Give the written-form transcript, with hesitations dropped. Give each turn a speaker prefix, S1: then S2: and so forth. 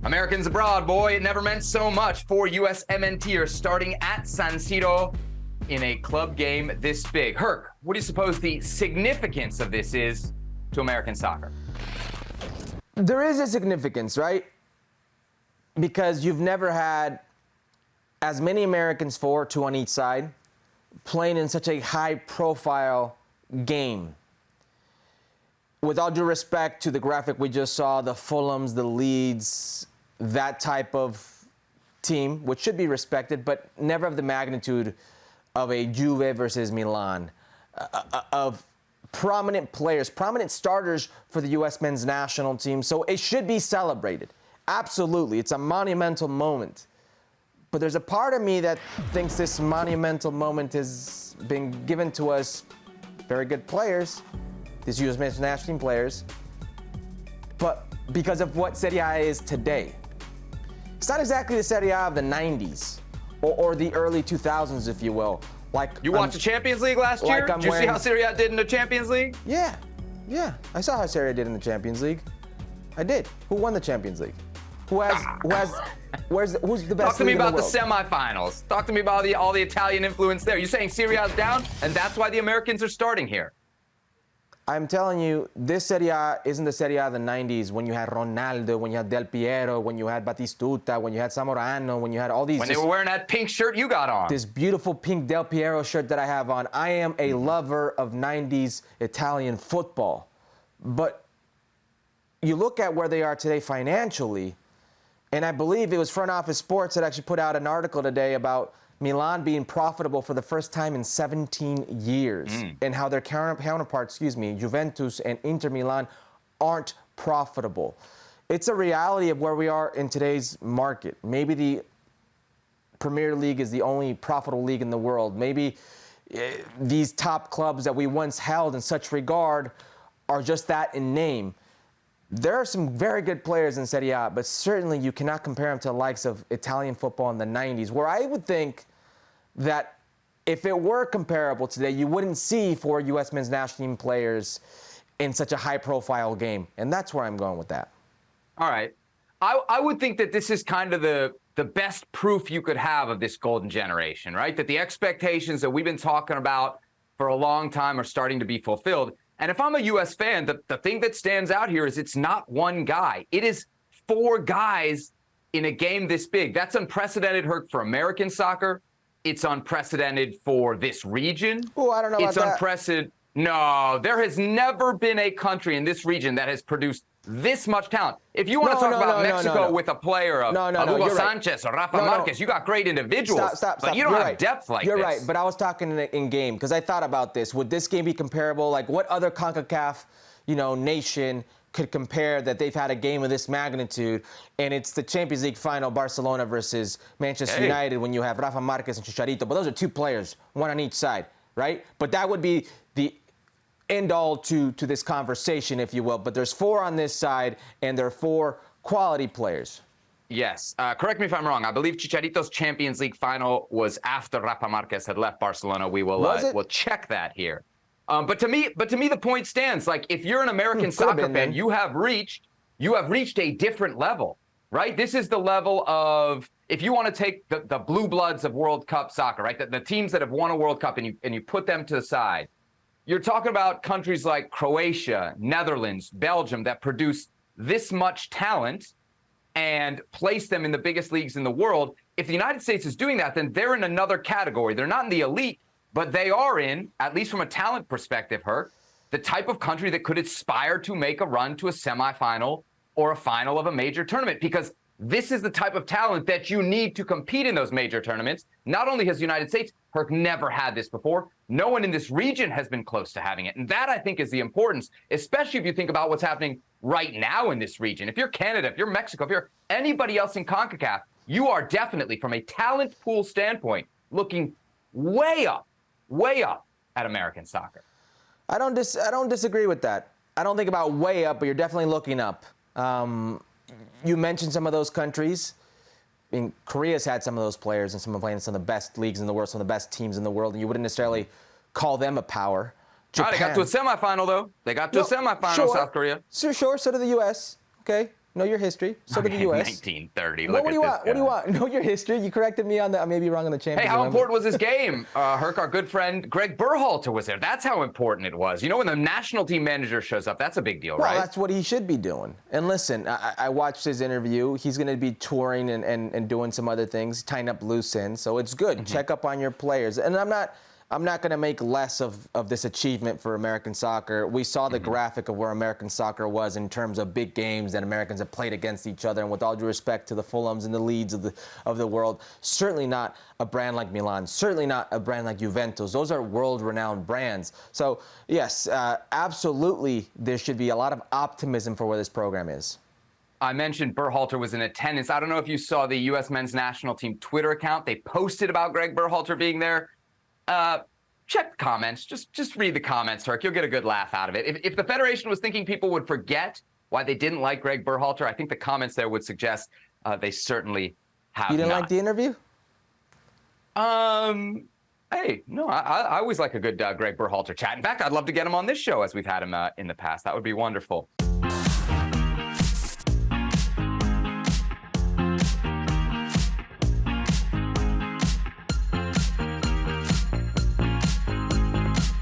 S1: Americans abroad, boy, it never meant so much for USMNTers starting at San Siro in a club game this big. Herc, what do you suppose the significance of this is to American soccer?
S2: There is a significance, right? Because you've never had as many Americans, two on each side, playing in such a high-profile game. With all due respect to the graphic we just saw, the Fulhams, the Leeds, that type of team, which should be respected, but never of the magnitude of a Juve versus Milan, of prominent players, prominent starters for the U.S. men's national team. So it should be celebrated. Absolutely. It's a monumental moment. But there's a part of me that thinks this monumental moment has been given to us very good players, these U.S. men's national team players, but because of what Serie A is today. It's not exactly the Serie A of the 90s or the early 2000s, if you will. Like
S1: you watched the Champions League last year? Did you see how Serie A did in the Champions League?
S2: Yeah. I saw how Serie A did in the Champions League. I did. Who won the Champions League? Who's the best?
S1: Talk to me about the
S2: world?
S1: semifinals. Talk to me about all the Italian influence there. You're saying Serie A's down, and that's why the Americans are starting here.
S2: I'm telling you, this Serie A isn't the Serie A of the 90s when you had Ronaldo, when you had Del Piero, when you had Batistuta, when you had Zamorano, when you had all these...
S1: When they were wearing that pink shirt you got on.
S2: This beautiful pink Del Piero shirt that I have on. I am a lover of 90s Italian football. But you look at where they are today financially, and I believe it was Front Office Sports that actually put out an article today about Milan being profitable for the first time in 17 years, and how their counterparts, Juventus and Inter Milan, aren't profitable. It's a reality of where we are in today's market. Maybe the Premier League is the only profitable league in the world. Maybe these top clubs that we once held in such regard are just that in name. There are some very good players in Serie A, but certainly you cannot compare them to the likes of Italian football in the 90s, where I would think that if it were comparable today, you wouldn't see four U.S. men's national team players in such a high-profile game. And that's where I'm going with that.
S1: All right. I would think that this is kind of the best proof you could have of this golden generation, right? That the expectations that we've been talking about for a long time are starting to be fulfilled. And if I'm a U.S. fan, the thing that stands out here is it's not one guy. It is four guys in a game this big. That's unprecedented, Herc, for American soccer. It's unprecedented for this region.
S2: Oh, I don't know about that.
S1: It's unprecedented. No, there has never been a country in this region that has produced this much talent. If you want to talk about Mexico with a player of Hugo Sanchez or Rafa Marquez, you got great individuals,
S2: stop.
S1: but you don't have depth like this.
S2: You're right, but I was talking in game because I thought about this. Would this game be comparable? Like, what other CONCACAF, nation could compare that they've had a game of this magnitude? And it's the Champions League final, Barcelona versus Manchester United, when you have Rafa Marquez and Chicharito. But those are two players, one on each side, right? But that would be the end all to this conversation, if you will. But there's four on this side, and there are four quality players.
S1: Yes. Correct me if I'm wrong. I believe Chicharito's Champions League final was after Rafa Marquez had left Barcelona. We will we'll check that here. But to me, the point stands. Like, if you're an American soccer fan, you have reached a different level, right? This is the level of, if you want to take the blue bloods of World Cup soccer, right? The teams that have won a World Cup and you put them to the side. You're talking about countries like Croatia, Netherlands, Belgium that produce this much talent and place them in the biggest leagues in the world. If the United States is doing that, then they're in another category. They're not in the elite, but they are in, at least from a talent perspective, Herc, the type of country that could aspire to make a run to a semifinal or a final of a major tournament, because this is the type of talent that you need to compete in those major tournaments. Not only has the United States, Herc, never had this before, no one in this region has been close to having it. And that, I think, is the importance, especially if you think about what's happening right now in this region. If you're Canada, if you're Mexico, if you're anybody else in CONCACAF, you are definitely, from a talent pool standpoint, looking way up at American soccer.
S2: I don't disagree with that. I don't think about way up, but you're definitely looking up. You mentioned some of those countries. I mean, Korea's had some of those players and some of playing in some of the best leagues in the world, some of the best teams in the world, and you wouldn't necessarily call them a power.
S1: Japan. They got to a semifinal, though. They got to a semifinal,
S2: sure.
S1: South Korea.
S2: Sure, so did the U.S., okay? Know your history. So did the U.S.
S1: 1930.
S2: What do you want? What do you want? Know your history. You corrected me on that. I may be wrong on the Champions.
S1: Hey, how important was this game? Herc, our good friend Greg Berhalter was there. That's how important it was. You know, when the national team manager shows up, that's a big deal, right?
S2: Well, that's what he should be doing. And listen, I watched his interview. He's going to be touring and doing some other things, tying up loose ends. So it's good. Check up on your players. And I'm not going to make less of this achievement for American soccer. We saw the graphic of where American soccer was in terms of big games that Americans have played against each other. And with all due respect to the Fulhams and the Leeds of the world, certainly not a brand like Milan, certainly not a brand like Juventus. Those are world-renowned brands. So, yes, absolutely there should be a lot of optimism for where this program is.
S1: I mentioned Berhalter was in attendance. I don't know if you saw the U.S. men's national team Twitter account. They posted about Greg Berhalter being there. Check the comments. Just read the comments, Herc. You'll get a good laugh out of it. If the Federation was thinking people would forget why they didn't like Greg Berhalter, I think the comments there would suggest they certainly have not.
S2: You didn't like the interview?
S1: Hey, no, I always like a good Greg Berhalter chat. In fact, I'd love to get him on this show as we've had him in the past. That would be wonderful.